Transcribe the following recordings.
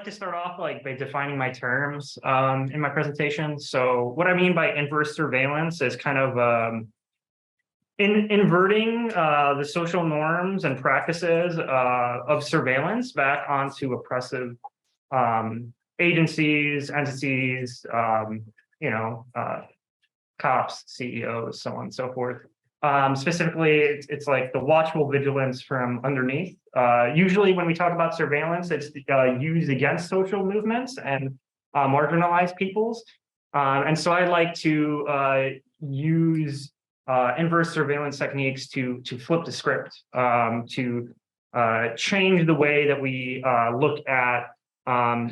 like to start off by defining my terms in my presentation. So what I mean by inverse surveillance is kind of inverting the social norms and practices of surveillance back onto oppressive agencies, entities, cops, CEOs, so on and so forth. Specifically, it's like the watchful vigilance from underneath. Usually when we talk about surveillance, it's used against social movements and marginalized peoples. And so I like to use inverse surveillance techniques to flip the script, to change the way that we look at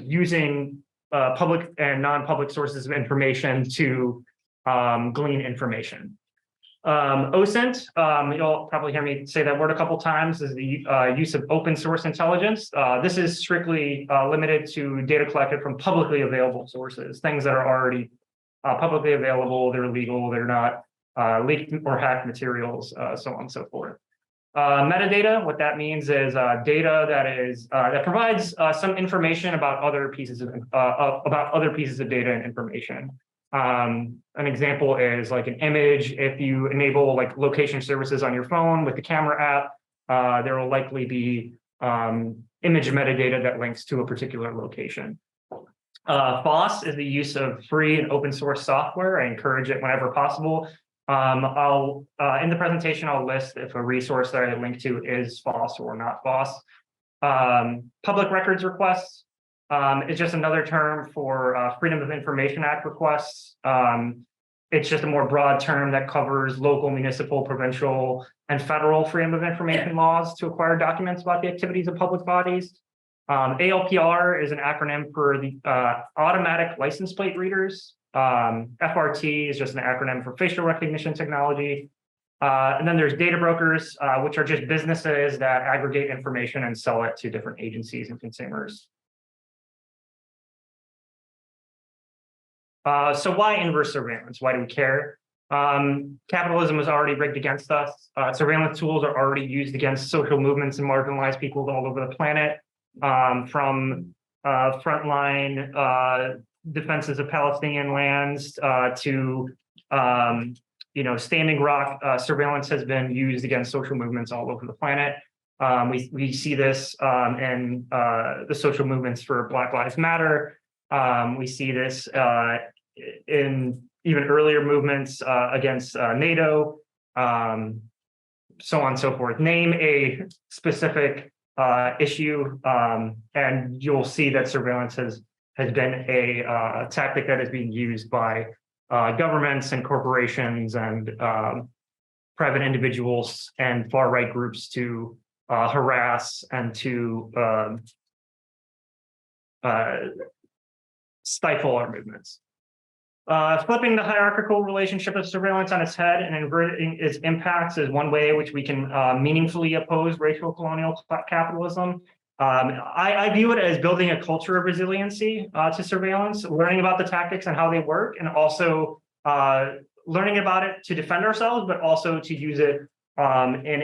using public and non-public sources of information to glean information. OSINT, you'll probably hear me say that word a couple times, is the use of open source intelligence. This is strictly limited to data collected from publicly available sources, things that are already publicly available, they're legal, they're not leaked or hacked materials, so on and so forth. Metadata, what that means is data that provides some information about other pieces of data and information. An example is like an image. If you enable like location services on your phone with the camera app, there will likely be image metadata that links to a particular location. FOSS is the use of free and open source software. I encourage it whenever possible. I'll in the presentation, I'll list if a resource that I link to is FOSS or not FOSS. Public records requests is just another term for Freedom of Information Act requests. It's just a more broad term that covers local, municipal, provincial, and federal freedom of information laws to acquire documents about the activities of public bodies. ALPR is an acronym for the automatic license plate readers. FRT is just an acronym for facial recognition technology. And then there's data brokers, which are just businesses that aggregate information and sell it to different agencies and consumers. So why inverse surveillance? Why do we care? Capitalism is already rigged against us. Surveillance tools are already used against social movements and marginalized peoples all over the planet, from frontline defenses of Palestinian lands to Standing Rock. Surveillance has been used against social movements all over the planet. We see this in the social movements for Black Lives Matter. We see this in even earlier movements against NATO, so on and so forth. Name a specific issue, and you'll see that surveillance has been a tactic that is being used by governments and corporations and private individuals and far-right groups to harass and to stifle our movements. Flipping the hierarchical relationship of surveillance on its head and inverting its impacts is one way in which we can meaningfully oppose racial colonial capitalism. I view it as building a culture of resiliency to surveillance, learning about the tactics and how they work, and also learning about it to defend ourselves, but also to use it in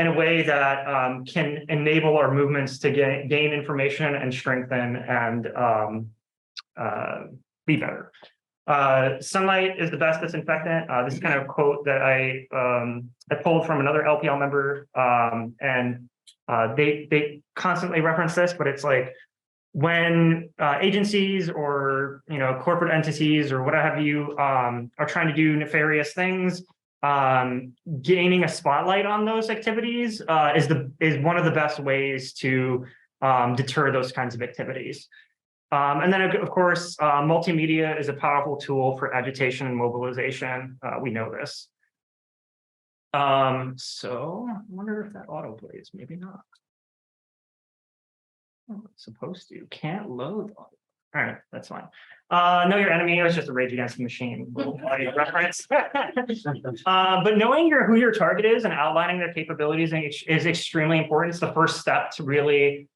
a way that can enable our movements to gain information and strengthen and be better. Sunlight is the best disinfectant. This is kind of a quote that I pulled from another LPL member, and they constantly reference this, but it's like when agencies or corporate entities or what have you are trying to do nefarious things, gaining a spotlight on those activities is one of the best ways to deter those kinds of activities. And then, of course, multimedia is a powerful tool for agitation and mobilization. We know this. So I wonder if that autoplays, maybe not. Oh, it's supposed to. Can't load. All right, that's fine. Know your enemy is just a Rage Against the Machine reference. But knowing who your target is and outlining their capabilities is extremely important. It's the first step to really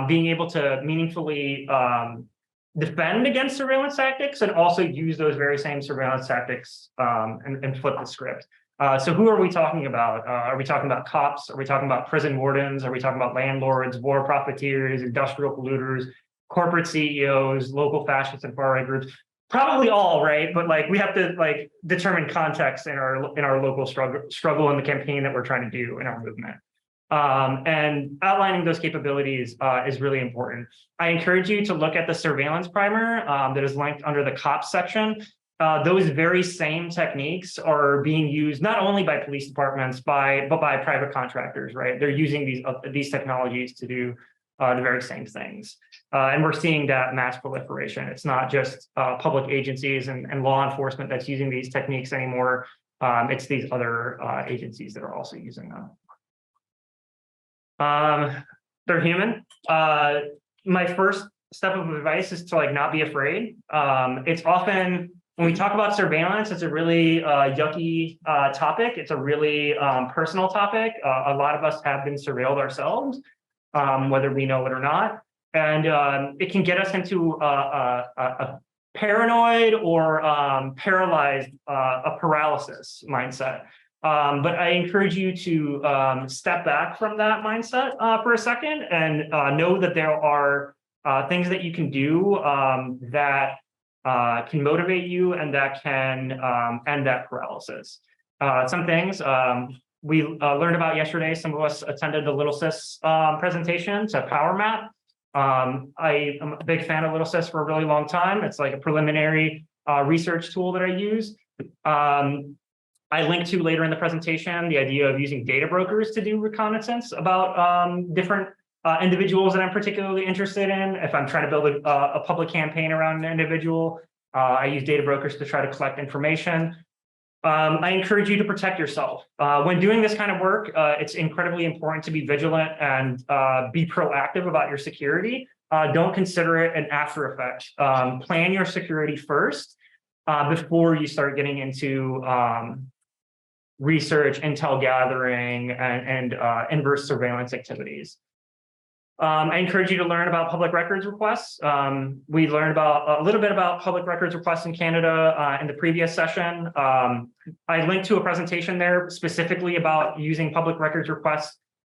being able to meaningfully defend against surveillance tactics and also use those very same surveillance tactics and flip the script. So who are we talking about? Are we talking about cops? Are we talking about prison wardens? Are we talking about landlords, war profiteers, industrial polluters, corporate CEOs, local fascists and far right groups? Probably all, right? But like we have to like determine context in our local struggle and the campaign that we're trying to do in our movement. And outlining those capabilities is really important. I encourage you to look at the surveillance primer that is linked under the cops section. Those very same techniques are being used not only by police departments, but by private contractors, right? They're using these technologies to do the very same things. And we're seeing that mass proliferation. It's not just public agencies and law enforcement that's using these techniques anymore. It's these other agencies that are also using them. They're human. My first step of advice is to like not be afraid. It's often, when we talk about surveillance, it's a really yucky topic. It's a really personal topic. A lot of us have been surveilled ourselves, whether we know it or not. And it can get us into a paranoid or paralyzed, a paralysis mindset. But I encourage you to step back from that mindset for a second and know that there are things that you can do that can motivate you and that can end that paralysis. Some things we learned about yesterday. Some of us attended the Little Sis presentation to Power Map. I am a big fan of Little Sis for a really long time. It's like a preliminary research tool that I use. I linked to later in the presentation the idea of using data brokers to do reconnaissance about different individuals that I'm particularly interested in. If I'm trying to build a public campaign around an individual, I use data brokers to try to collect information. I encourage you to protect yourself. When doing this kind of work, it's incredibly important to be vigilant and be proactive about your security. Don't consider it an after effect. Plan your security first before you start getting into research, intel gathering, and inverse surveillance activities. I encourage you to learn about public records requests. We learned about a little bit about public records requests in Canada in the previous session. I linked to a presentation there specifically about using public records requests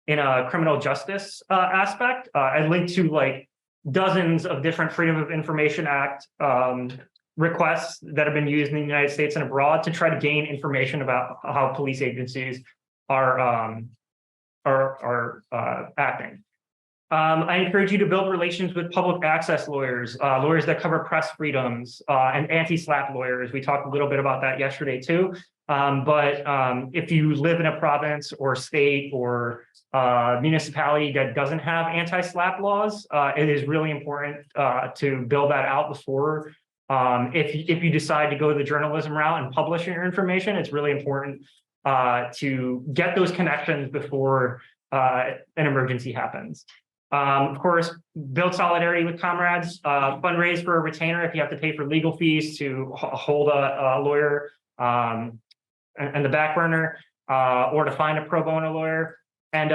in a criminal justice aspect. I linked to like dozens of different Freedom of Information Act requests that have been used in the United States and abroad to try to gain information about how police agencies are acting. I encourage you to build relations with public access lawyers, lawyers that cover press freedoms, and anti-SLAPP lawyers. We talked a little bit about that yesterday too. But if you live in a province or state or municipality that doesn't have anti-SLAPP laws, it is really important to build that out before. If you decide to go the journalism route and publish your information, it's really important to get those connections before an emergency happens. Of course, build solidarity with comrades, fundraise for a retainer if you have to pay for legal fees to hold a lawyer in the back burner, or to find a pro bono lawyer. And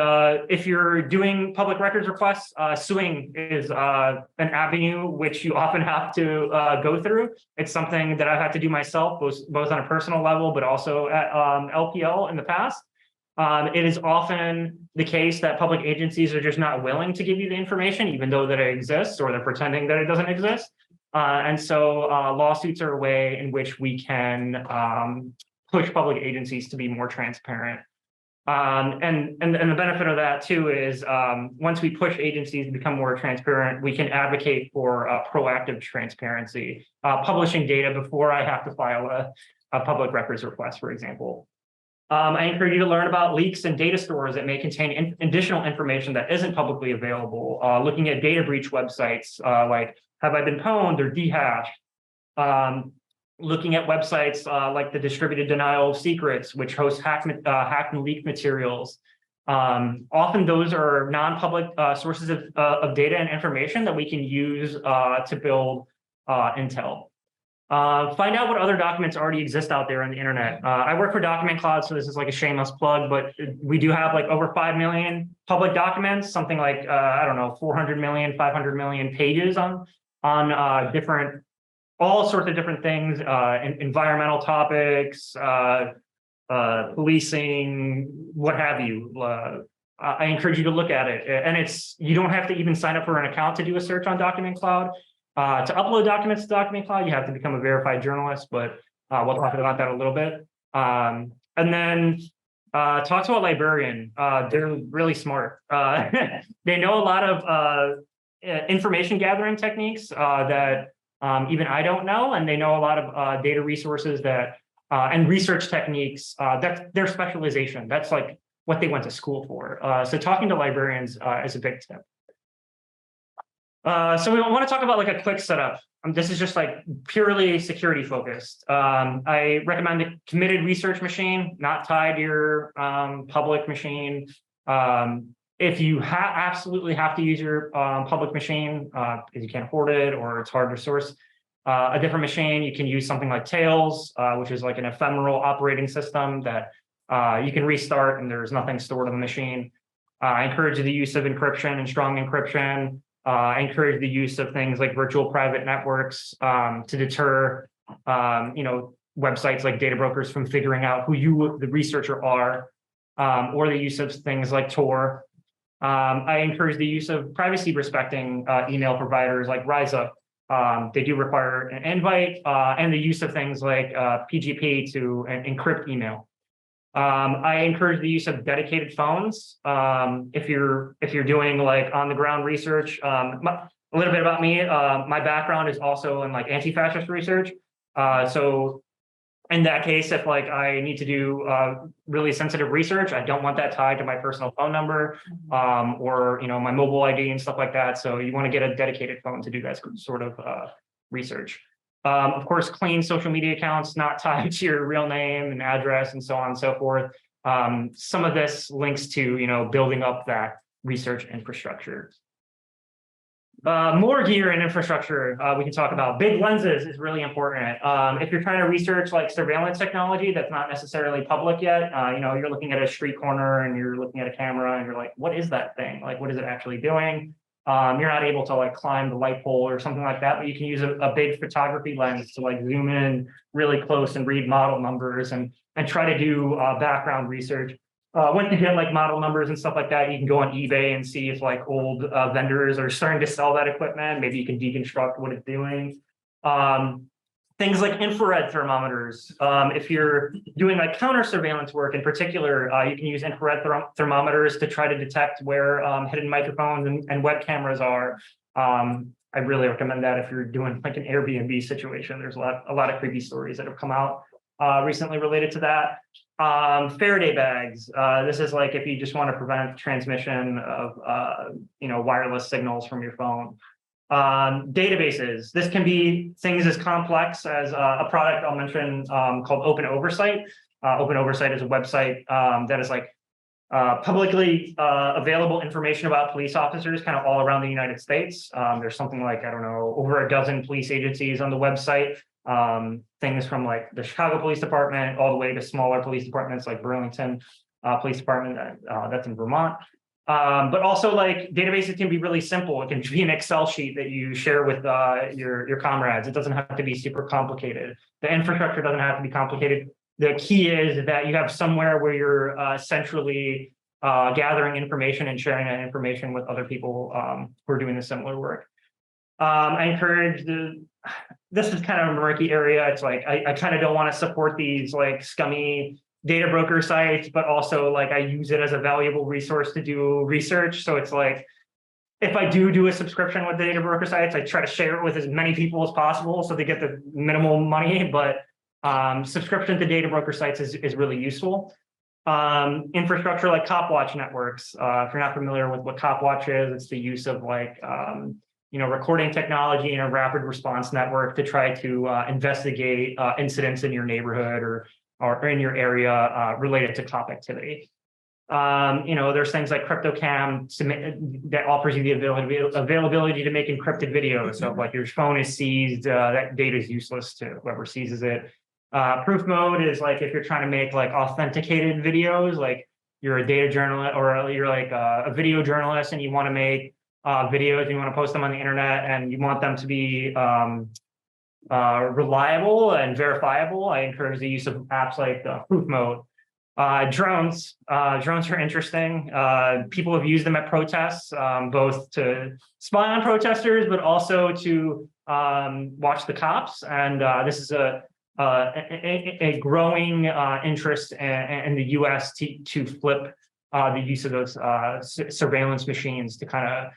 if you're doing public records requests, suing is an avenue which you often have to go through. It's something that I've had to do myself, both on a personal level, but also at LPL in the past. It is often the case that public agencies are just not willing to give you the information, even though that it exists, or they're pretending that it doesn't exist. And so lawsuits are a way in which we can push public agencies to be more transparent. And the benefit of that too is once we push agencies to become more transparent, we can advocate for proactive transparency, publishing data before I have to file a public records request, for example. I encourage you to learn about leaks and data stores that may contain additional information that isn't publicly available, looking at data breach websites like Have I Been Pwned or Dehashed, looking at websites like the Distributed Denial of Secrets, which host hacked and leaked materials. Often those are non-public sources of data and information that we can use to build intel. Find out what other documents already exist out there on the internet. I work for DocumentCloud, so this is like a shameless plug, but we do have like over 5 million public documents, something like, I don't know, 400 million, 500 million pages on all sorts of different things, environmental topics, policing, what have you. I encourage you to look at it. And you don't have to even sign up for an account to do a search on DocumentCloud. To upload documents to DocumentCloud, you have to become a verified journalist, but we'll talk about that a little bit. And then talk to a librarian. They're really smart. They know a lot of information gathering techniques that even I don't know, and they know a lot of data resources that and research techniques. That's their specialization. That's like what they went to school for. So talking to librarians is a big tip. So we want to talk about like a quick setup. This is just like purely security focused. I recommend a committed research machine, not tied to your public machine. If you absolutely have to use your public machine because you can't afford it or it's hard to source a different machine, you can use something like Tails, which is like an ephemeral operating system that you can restart and there's nothing stored on the machine. I encourage the use of encryption and strong encryption. I encourage the use of things like virtual private networks to deter, websites like data brokers from figuring out who you, the researcher, are, or the use of things like Tor. I encourage the use of privacy-respecting email providers like RiseUp. They do require an invite, and the use of things like PGP to encrypt email. I encourage the use of dedicated phones. If you're doing like on the ground research, a little bit about me. My background is also in like anti-fascist research. So in that case, if like I need to do really sensitive research, I don't want that tied to my personal phone number or my mobile ID and stuff like that. So you want to get a dedicated phone to do that sort of research. Of course, clean social media accounts, not tied to your real name and address and so on and so forth. Some of this links to, building up that research infrastructure. More gear and infrastructure we can talk about. Big lenses is really important. If you're trying to research like surveillance technology that's not necessarily public yet, you're looking at a street corner and you're looking at a camera and you're like, what is that thing? Like, what is it actually doing? You're not able to like climb the light pole or something like that, but you can use a big photography lens to like zoom in really close and read model numbers and try to do background research. Once you get like model numbers and stuff like that, you can go on eBay and see if like old vendors are starting to sell that equipment. Maybe you can deconstruct what it's doing. Things like infrared thermometers. If you're doing like counter surveillance work in particular, you can use infrared thermometers to try to detect where hidden microphones and web cameras are. I really recommend that if you're doing like an Airbnb situation. There's a lot of creepy stories that have come out recently related to that. Faraday bags. This is like if you just want to prevent transmission of wireless signals from your phone. Databases. This can be things as complex as a product I'll mention called Open Oversight. Open Oversight is a website that is like publicly available information about police officers kind of all around the United States. There's something like, I don't know, over a dozen police agencies on the website. Things from like the Chicago Police Department all the way to smaller police departments like Burlington Police Department, that's in Vermont. But also like databases can be really simple. It can be an Excel sheet that you share with your comrades. It doesn't have to be super complicated. The infrastructure doesn't have to be complicated. The key is that you have somewhere where you're centrally gathering information and sharing that information with other people who are doing the similar work. I encourage this is kind of a murky area. It's like, I kind of don't want to support these like scummy data broker sites, but also like I use it as a valuable resource to do research. So it's like, if I do a subscription with data broker sites, I try to share it with as many people as possible so they get the minimal money, but subscription to data broker sites is really useful. Infrastructure like Copwatch networks. If you're not familiar with what Copwatch is, it's the use of like, recording technology in a rapid response network to try to investigate incidents in your neighborhood or in your area related to cop activity. There's things like CryptoCam that offers you the availability to make encrypted videos. So if like your phone is seized, that data is useless to whoever seizes it. Proof mode is like if you're trying to make like authenticated videos, like you're a data journalist or you're like a video journalist and you want to make videos, you want to post them on the internet and you want them to be reliable and verifiable. I encourage the use of apps like Proof Mode. Drones. Drones are interesting. People have used them at protests, both to spy on protesters, but also to watch the cops. And this is a growing interest in the U.S. to flip the use of those surveillance machines to kind of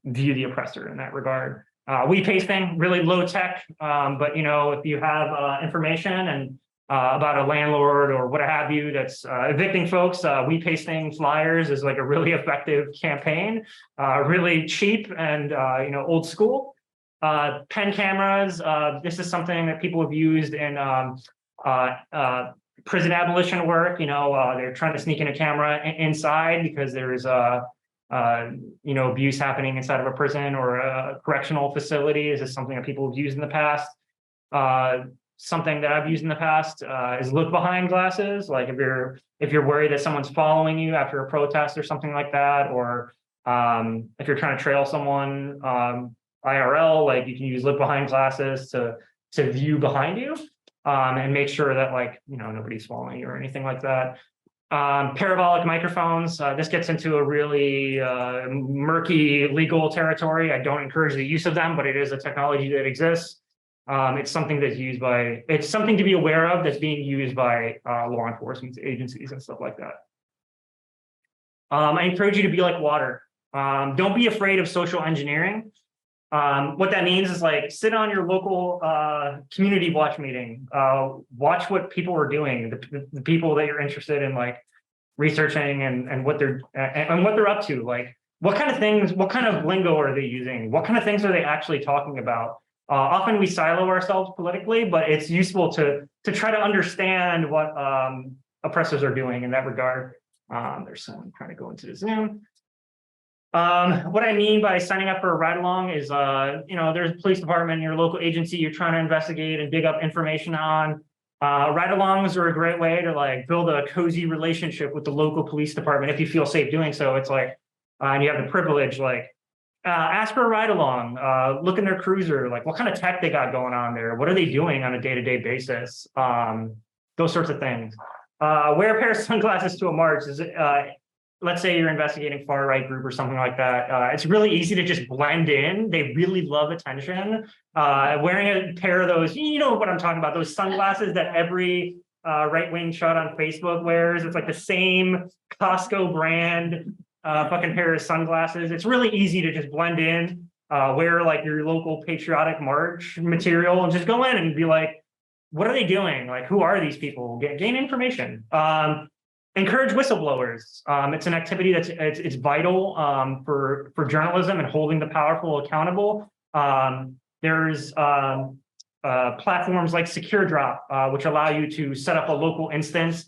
view the oppressor in that regard. We pasting, really low tech, but if you have information and about a landlord or what have you that's evicting folks, we pasting flyers is like a really effective campaign, really cheap and old school. Pen cameras, this is something that people have used in prison abolition work. They're trying to sneak in a camera inside because there's abuse happening inside of a prison or a correctional facility. This is something that people have used in the past. Something that I've used in the past is look behind glasses. Like if you're worried that someone's following you after a protest or something like that, or if you're trying to trail someone IRL, like you can use look behind glasses to view behind you and make sure that nobody's following you or anything like that. Parabolic microphones. This gets into a really murky legal territory. I don't encourage the use of them, but it is a technology that exists. It's something that's it's something to be aware of that's being used by law enforcement agencies and stuff like that. I encourage you to be like water. Don't be afraid of social engineering. What that means is sit on your local community watch meeting. Watch what people are doing, the people that you're interested in researching and what they're up to. What kind of things, what kind of lingo are they using? What kind of things are they actually talking about? Often we silo ourselves politically, but it's useful to try to understand what oppressors are doing in that regard. There's someone trying to go into the Zoom. What I mean by signing up for a ride along is, there's a police department in your local agency you're trying to investigate and dig up information on. Ride alongs are a great way to build a cozy relationship with the local police department if you feel safe doing so. It's and you have the privilege, ask for a ride along, look in their cruiser, what kind of tech they got going on there, what are they doing on a day-to-day basis, those sorts of things. Wear a pair of sunglasses to a march. Let's say you're investigating far-right group or something like that. It's really easy to just blend in. They really love attention. Wearing a pair of those, you know what I'm talking about, those sunglasses that every right-wing shot on Facebook wears. It's the same Costco brand fucking pair of sunglasses. It's really easy to just blend in, wear your local patriotic march material and just go in and be what are they doing? Who are these people? Gain information. Encourage whistleblowers. It's an activity it's vital for journalism and holding the powerful accountable. There's platforms like SecureDrop, which allow you to set up a local instance,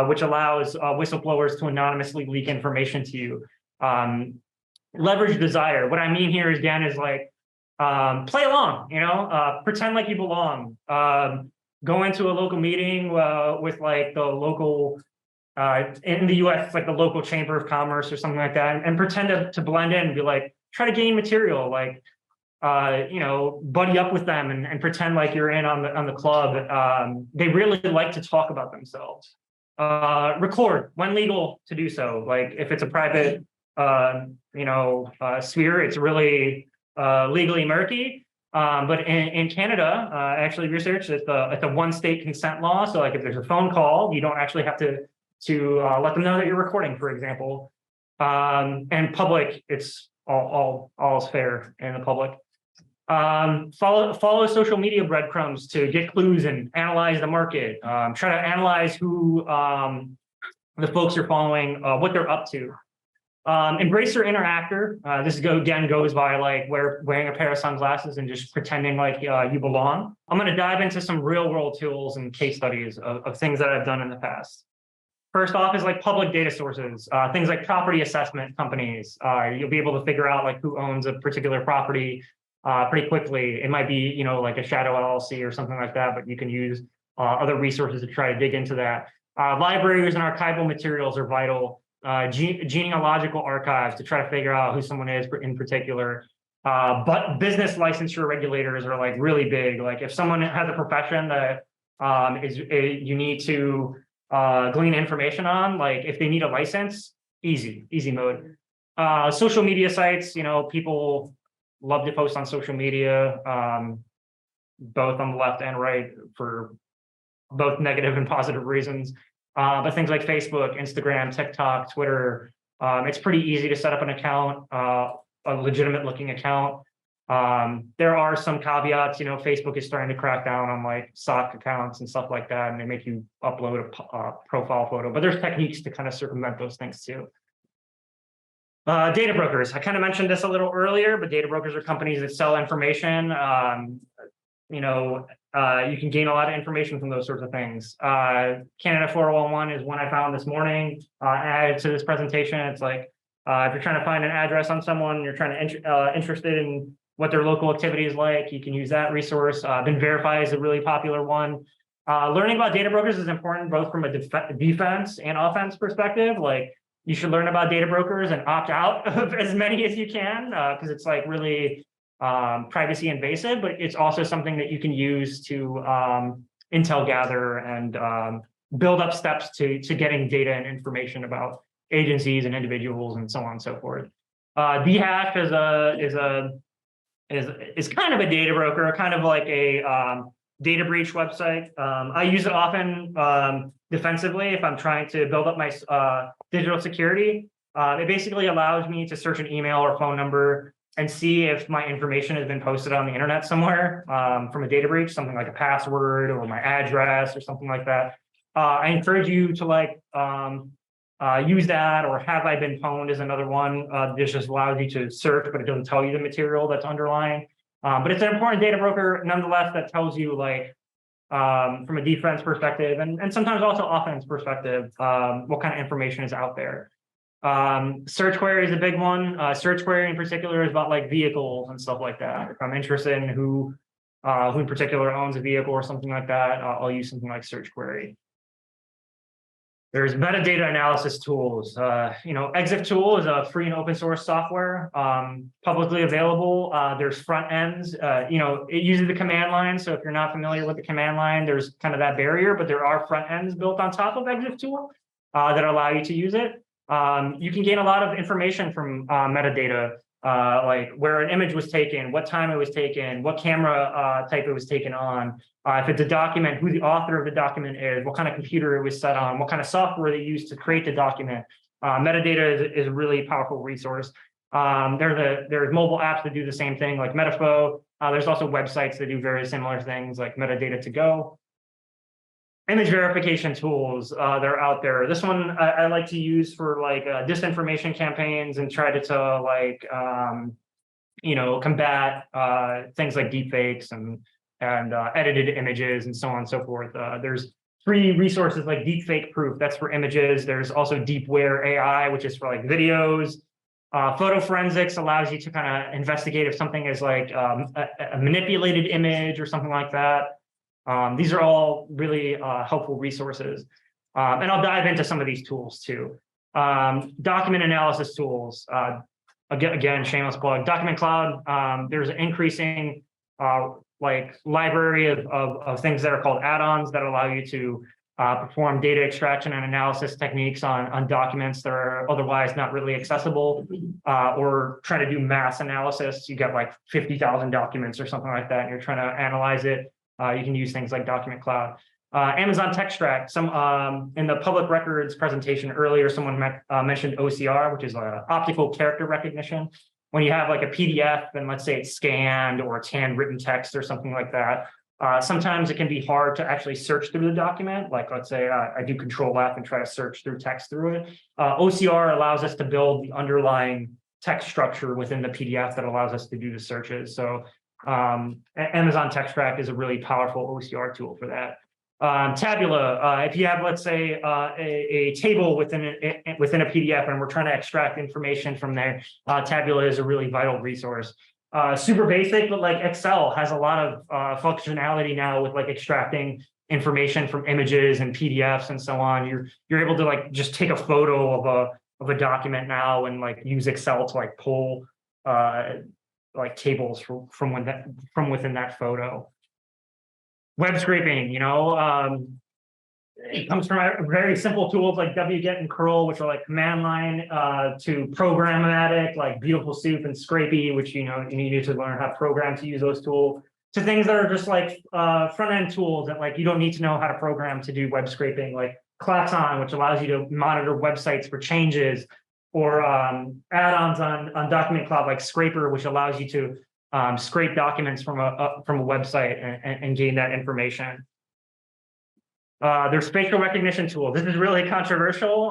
which allows whistleblowers to anonymously leak information to you. Leverage desire. What I mean here again is play along, pretend like you belong. Go into a local meeting with the local, in the US, it's the local chamber of commerce or something like that, and pretend to blend in and be try to gain material, buddy up with them and pretend like you're in on the club. They really like to talk about themselves. Record when legal to do so. If it's a private, sphere, it's really legally murky. But in Canada, I actually researched it's a one-state consent law. So if there's a phone call, you don't actually have to let them know that you're recording, for example. And public, it's all is fair in the public. Follow social media breadcrumbs to get clues and analyze the market. Try to analyze who the folks you're following, what they're up to. Embrace your interactor. This goes by wearing a pair of sunglasses and just pretending you belong. I'm going to dive into some real world tools and case studies of things that I've done in the past. First off is public data sources, things like property assessment companies. You'll be able to figure out who owns a particular property pretty quickly. It might be, a shadow LLC or something like that, but you can use other resources to try to dig into that. Libraries and archival materials are vital. Genealogical archives to try to figure out who someone is in particular. But business licensure regulators are really big. If someone has a profession that you need to glean information on. Like if they need a license, easy mode. Social media sites, people love to post on social media, both on the left and right for both negative and positive reasons. But things like Facebook, Instagram, TikTok, Twitter, it's pretty easy to set up an account, a legitimate looking account. There are some caveats, Facebook is starting to crack down on like stock accounts and stuff like that, and they make you upload a profile photo, but there's techniques to kind of circumvent those things too. Data brokers, I kind of mentioned this a little earlier, but data brokers are companies that sell information. You can gain a lot of information from those sorts of things. Canada 401 is one I found this morning, added to this presentation. It's like, if you're trying to find an address on someone, you're trying to interested in what their local activity is like, you can use that resource. Been verified is a really popular one. Learning about data brokers is important both from a defense and offense perspective. Like you should learn about data brokers and opt out of as many as you can, because it's like really privacy invasive, but it's also something that you can use to intel gather and build up steps to getting data and information about agencies and individuals and so on and so forth. DHash is kind of a data broker, kind of like a data breach website. I use it often defensively if I'm trying to build up my digital security. It basically allows me to search an email or phone number and see if my information has been posted on the internet somewhere from a data breach, something like a password or my address or something like that. I encourage you to like use that, or have I been pwned is another one. This just allows you to search, but it doesn't tell you the material that's underlying. But it's an important data broker nonetheless that tells you like from a defense perspective and sometimes also offense perspective, what kind of information is out there. Search query is a big one. Search query in particular is about like vehicles and stuff like that. If I'm interested in who in particular owns a vehicle or something like that, I'll use something like search query. There's metadata analysis tools. Exif tool is a free and open source software, publicly available. There's front ends. It uses the command line. So if you're not familiar with the command line, there's kind of that barrier, but there are front ends built on top of Exif tool that allow you to use it. You can gain a lot of information from metadata, like where an image was taken, what time it was taken, what camera type it was taken on, if it's a document, who the author of the document is, what kind of computer it was set on, what kind of software they used to create the document. Metadata is a really powerful resource. There's mobile apps that do the same thing, like Metafo. There's also websites that do very similar things, like Metadata to Go. Image verification tools that are out there. This one I like to use for like disinformation campaigns and try to like combat things like deepfakes and edited images and so on and so forth. There's free resources like Deepfake Proof, that's for images. There's also Deepware AI, which is for like videos. Photo forensics allows you to kind of investigate if something is like a manipulated image or something like that. These are all really helpful resources. And I'll dive into some of these tools too. Document analysis tools. Again, shameless plug. DocumentCloud, there's an increasing library of things that are called add-ons that allow you to perform data extraction and analysis techniques on documents that are otherwise not really accessible, or trying to do mass analysis. You get like 50,000 documents or something like that, and you're trying to analyze it. You can use things like DocumentCloud. Amazon TextRact. In the public records presentation earlier, someone mentioned OCR, which is optical character recognition. When you have like a PDF and let's say it's scanned or it's handwritten text or something like that, sometimes it can be hard to actually search through the document. Like let's say I do Control F and try to search through text through it. OCR allows us to build the underlying text structure within the PDF that allows us to do the searches. So Amazon TextRact is a really powerful OCR tool for that. Tabula, if you have, let's say, a table within a PDF and we're trying to extract information from there, Tabula is a really vital resource. Super basic, but like Excel has a lot of functionality now with like extracting information from images and PDFs and so on. You're able to like just take a photo of a document now and like use Excel to like pull like tables from within that photo. Web scraping, it comes from very simple tools like wget and curl, which are like command line, to programmatic, like beautiful soup and scrapey, which you need to learn how to program to use those tools, to things that are just like front end tools that like you don't need to know how to program to do web scraping, like Klaxon, which allows you to monitor websites for changes, or add-ons on DocumentCloud like Scraper, which allows you to scrape documents from a website and gain that information. There's facial recognition tool. This is really controversial.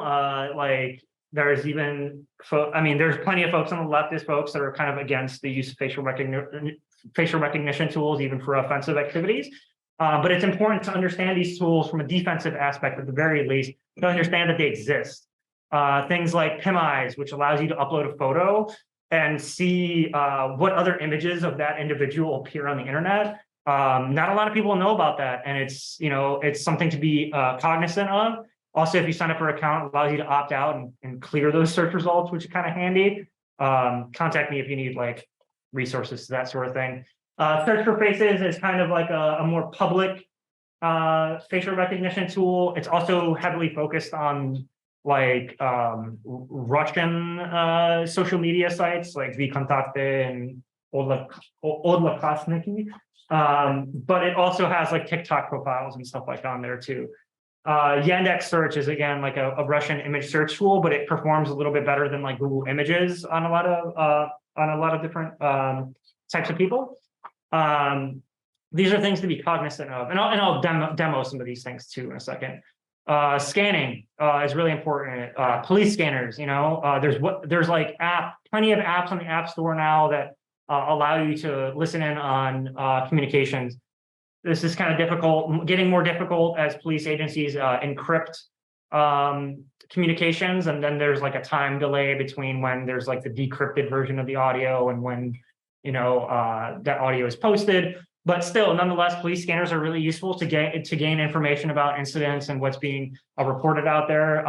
Like there's even, there's plenty of folks on the leftist folks that are kind of against the use of facial recognition tools, even for offensive activities. But it's important to understand these tools from a defensive aspect, at the very least, to understand that they exist. Things like PimEyes, which allows you to upload a photo and see what other images of that individual appear on the internet. Not a lot of people know about that, and it's something to be cognizant of. Also, if you sign up for an account, it allows you to opt out and clear those search results, which is kind of handy. Contact me if you need like resources to that sort of thing. Search for faces is kind of like a more public facial recognition tool. It's also heavily focused on like Russian social media sites like VKontakte and Odlakasniki. But it also has like TikTok profiles and stuff like on there too. Yandex search is again like a Russian image search tool, but it performs a little bit better than like Google Images on a lot of different types of people. These are things to be cognizant of, and I'll demo some of these things too in a second. Scanning is really important. Police scanners, there's like plenty of apps on the App Store now that allow you to listen in on communications. This is kind of difficult, getting more difficult as police agencies encrypt communications, and then there's like a time delay between when there's like the decrypted version of the audio and when that audio is posted. But still, nonetheless, police scanners are really useful to gain information about incidents and what's being reported out there.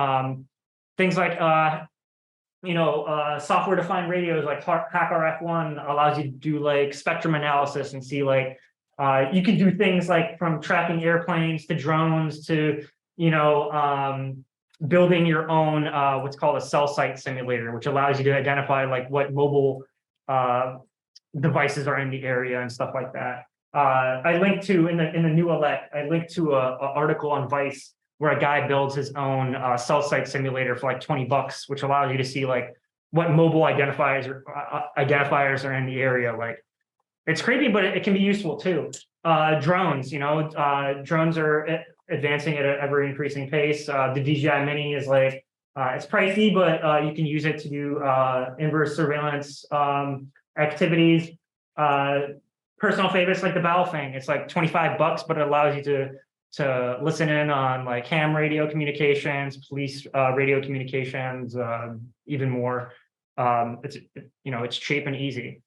Things like software-defined radios like HackRF1 allows you to do like spectrum analysis and see like you can do things like from tracking airplanes to drones to building your own what's called a cell site simulator, which allows you to identify like what mobile devices are in the area and stuff like that. I linked to in the new elect. I linked to a article on Vice where a guy builds his own cell site simulator for like $20, which allows you to see like what mobile identifiers are in the area. Like it's creepy, but it can be useful too. Drones, drones are advancing at an ever increasing pace. The DJI Mini is like it's pricey, but you can use it to do inverse surveillance activities. Personal favorites like the Baofeng, it's like $25, but it allows you to listen in on like ham radio communications, police radio communications, even more. It's cheap and easy.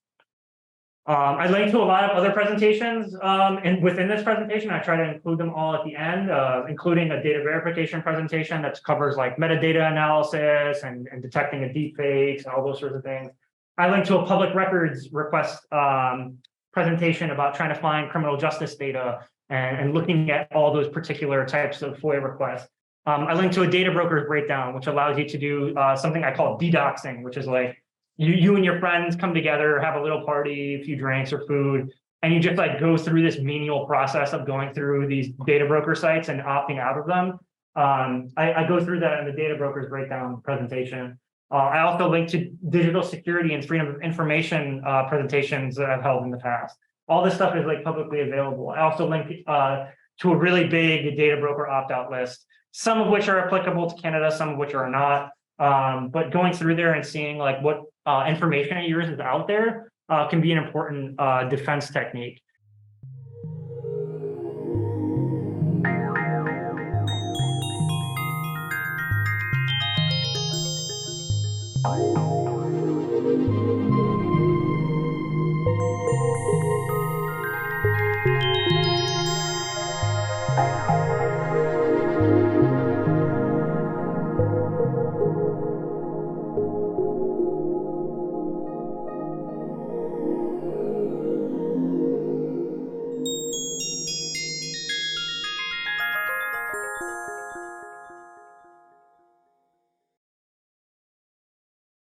I linked to a lot of other presentations, and within this presentation, I try to include them all at the end, including a data verification presentation that covers like metadata analysis and detecting a deepfakes and all those sorts of things. I linked to a public records request presentation about trying to find criminal justice data and looking at all those particular types of FOIA requests. I linked to a data broker's breakdown, which allows you to do something I call dedoxing, which is like you and your friends come together, have a little party, a few drinks or food, and you just like go through this menial process of going through these data broker sites and opting out of them. I go through that in the data broker's breakdown presentation. I also linked to digital security and freedom of information presentations that I've held in the past. All this stuff is like publicly available. I also linked to a really big data broker opt-out list, some of which are applicable to Canada, some of which are not. But going through there and seeing like what information of yours is out there can be an important defense technique.